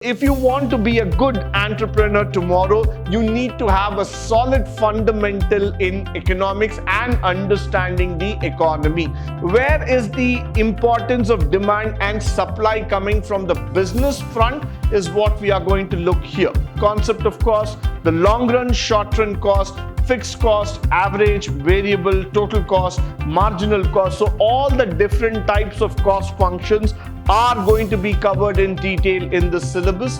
If you want to be a good entrepreneur tomorrow, you need to have a solid fundamental in economics and understanding the economy. Where is the importance of demand and supply coming from the business front is what we are going to look here. Concept of cost, the long run, short run cost, fixed cost, average, variable, total cost, marginal cost. So all the different types of cost functions are going to be covered in detail in the syllabus.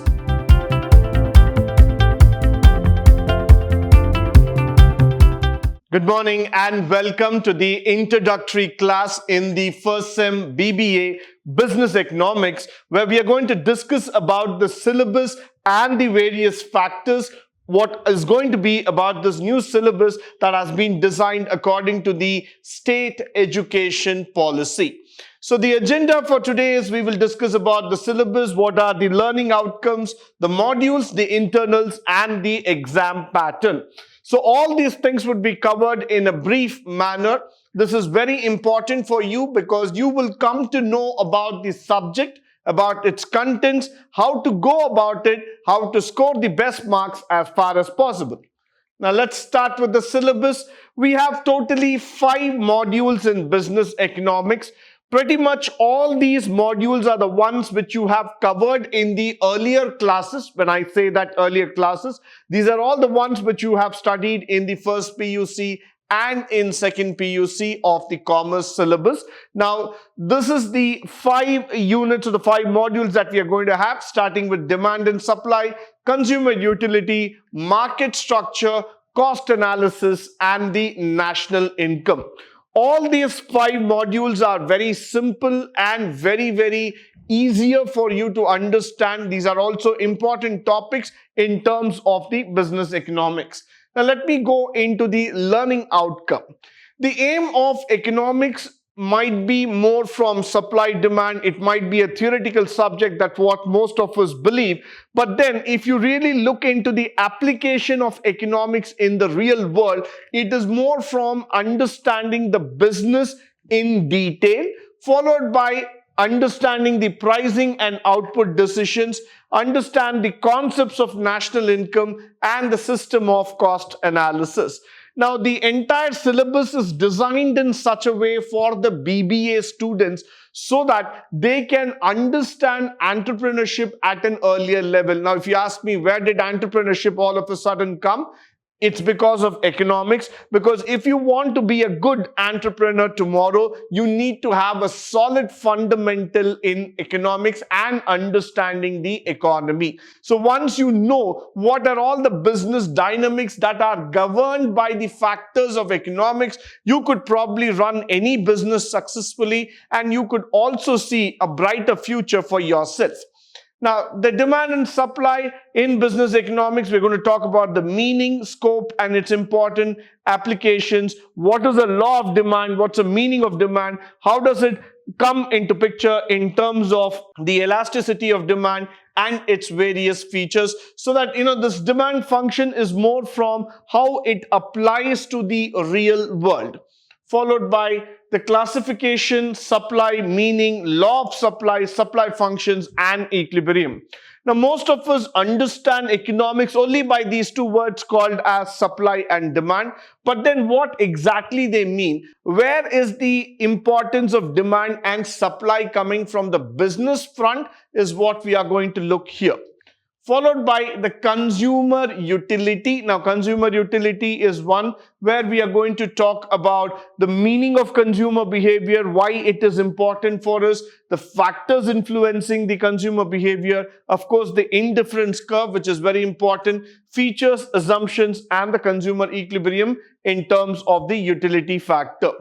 Good morning and welcome to the introductory class in the first sem BBA Business Economics, where we are going to discuss about the syllabus and the various factors. What is going to be about this new syllabus that has been designed according to the state education policy. So the agenda for today is we will discuss about the syllabus, what are the learning outcomes, the modules, the internals, and the exam pattern. So all these things would be covered in a brief manner. This is very important for you because you will come to know about the subject, about its contents, how to go about it, how to score the best marks as far as possible. Now let's start with the syllabus. We have totally 5 modules in business economics. Pretty much all these modules are the ones which you have covered in the earlier classes. When I say that earlier classes, these are all the ones which you have studied in the first PUC and in second PUC of the commerce syllabus. Now, this is the 5 units or the 5 modules that we are going to have, starting with demand and supply, consumer utility, market structure, cost analysis, and the national income. All these 5 modules are very simple and very easier for you to understand. These are also important topics in terms of the business economics. Now let me go into the learning outcome. The aim of economics might be more from supply demand. It might be a theoretical subject, that's what most of us believe. But then if you really look into the application of economics in the real world, it is more from understanding the business in detail, followed by understanding the pricing and output decisions, understand the concepts of national income and the system of cost analysis. Now, the entire syllabus is designed in such a way for the BBA students so that they can understand entrepreneurship at an earlier level. Now, if you ask me, where did entrepreneurship all of a sudden come? It's because of economics, because if you want to be a good entrepreneur tomorrow, you need to have a solid fundamental in economics and understanding the economy. So once you know what are all the business dynamics that are governed by the factors of economics, you could probably run any business successfully and you could also see a brighter future for yourself. Now, the demand and supply in business economics, we're going to talk about the meaning, scope, and its important applications. What is the law of demand? What's the meaning of demand? How does it come into picture in terms of the elasticity of demand and its various features, so that this demand function is more from how it applies to the real world, followed by the classification, supply, meaning, law of supply, supply functions, and equilibrium. Now, most of us understand economics only by these 2 words called as supply and demand. But then what exactly they mean? Where is the importance of demand and supply coming from the business front is what we are going to look here. Followed by the consumer utility. Now, consumer utility is one where we are going to talk about the meaning of consumer behavior, why it is important for us, the factors influencing the consumer behavior, of course, the indifference curve, which is very important, features, assumptions, and the consumer equilibrium in terms of the utility factor.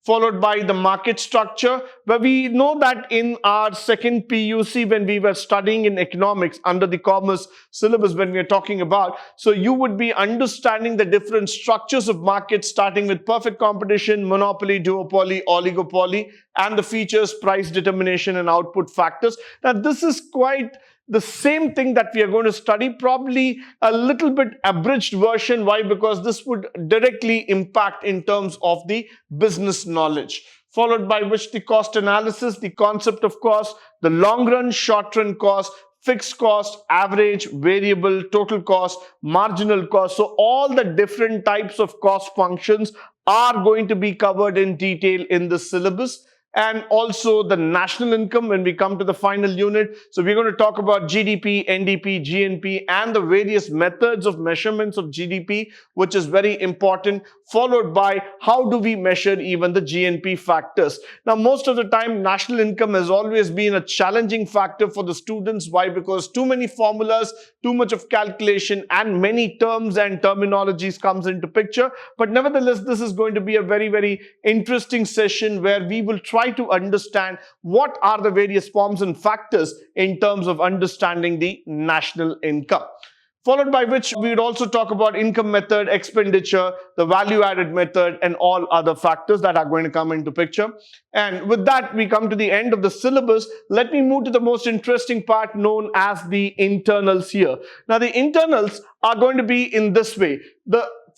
Followed by the market structure, where we know that in our second PUC, when we were studying in economics under the commerce syllabus, when we are talking about, so you would be understanding the different structures of markets, starting with perfect competition, monopoly, duopoly, oligopoly, and the features, price determination, and output factors. Now, this is quite the same thing that we are going to study, probably a little bit abridged version. Why? Because this would directly impact in terms of the business knowledge. Followed by which the cost analysis, the concept of cost, the long run, short run cost, fixed cost, average, variable, total cost, marginal cost. So all the different types of cost functions are going to be covered in detail in the syllabus. And also the national income when we come to the final unit. So we're going to talk about GDP, NDP, GNP, and the various methods of measurements of GDP, which is very important, followed by how do we measure even the GNP factors. Now, most of the time, national income has always been a challenging factor for the students. Why? Because too many formulas, too much of calculation, and many terms and terminologies comes into picture. But nevertheless, this is going to be a very, very interesting session where we will try to understand what are the various forms and factors in terms of understanding the national income. Followed by which we would also talk about income method, expenditure, the value added method, and all other factors that are going to come into picture. And with that, we come to the end of the syllabus. Let me move to the most interesting part known as the internals here. Now, the internals are going to be in this way.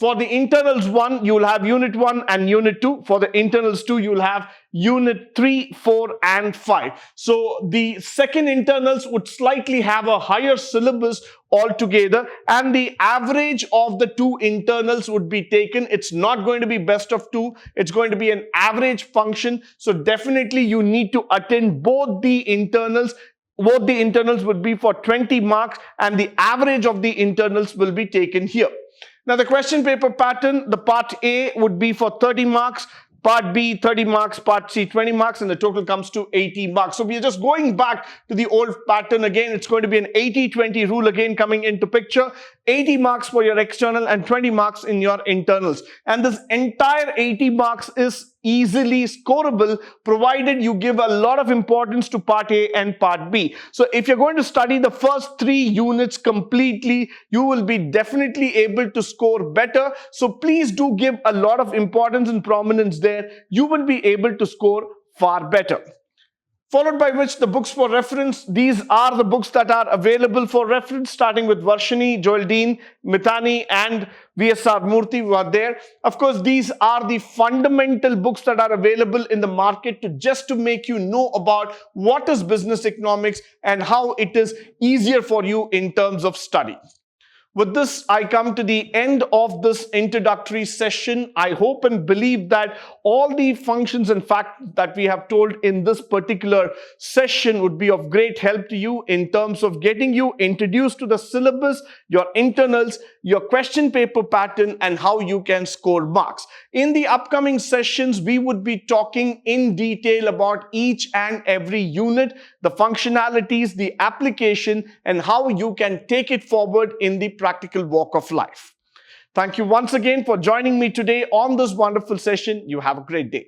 For the internals 1, you will have unit 1 and unit 2. For the internals 2, you will have unit 3, 4, and 5. So the second internals would slightly have a higher syllabus altogether, and the average of the two internals would be taken. It's not going to be best of 2. It's going to be an average function. So definitely you need to attend both the internals. Both the internals would be for 20 marks, and the average of the internals will be taken here. Now, the question paper pattern, the part A would be for 30 marks, part B 30 marks, part C 20 marks, and the total comes to 80 marks. So we are just going back to the old pattern again. It's going to be an 80-20 rule again coming into picture. 80 marks for your external and 20 marks in your internals. And this entire 80 marks is easily scorable provided you give a lot of importance to part A and part B. So if you're going to study the first 3 units completely, you will be definitely able to score better. So please do give a lot of importance and prominence there. You will be able to score far better. Followed by which the books for reference. These are the books that are available for reference, starting with Varshini, Joel Dean, Mithani, and VSR Murthy who are there. Of course, these are the fundamental books that are available in the market just to make you know about what is business economics and how it is easier for you in terms of study. With this, I come to the end of this introductory session. I hope and believe that all the functions and facts that we have told in this particular session would be of great help to you in terms of getting you introduced to the syllabus, your internals, your question paper pattern, and how you can score marks. In the upcoming sessions, we would be talking in detail about each and every unit, the functionalities, the application, and how you can take it forward in the practical walk of life. Thank you once again for joining me today on this wonderful session. You have a great day.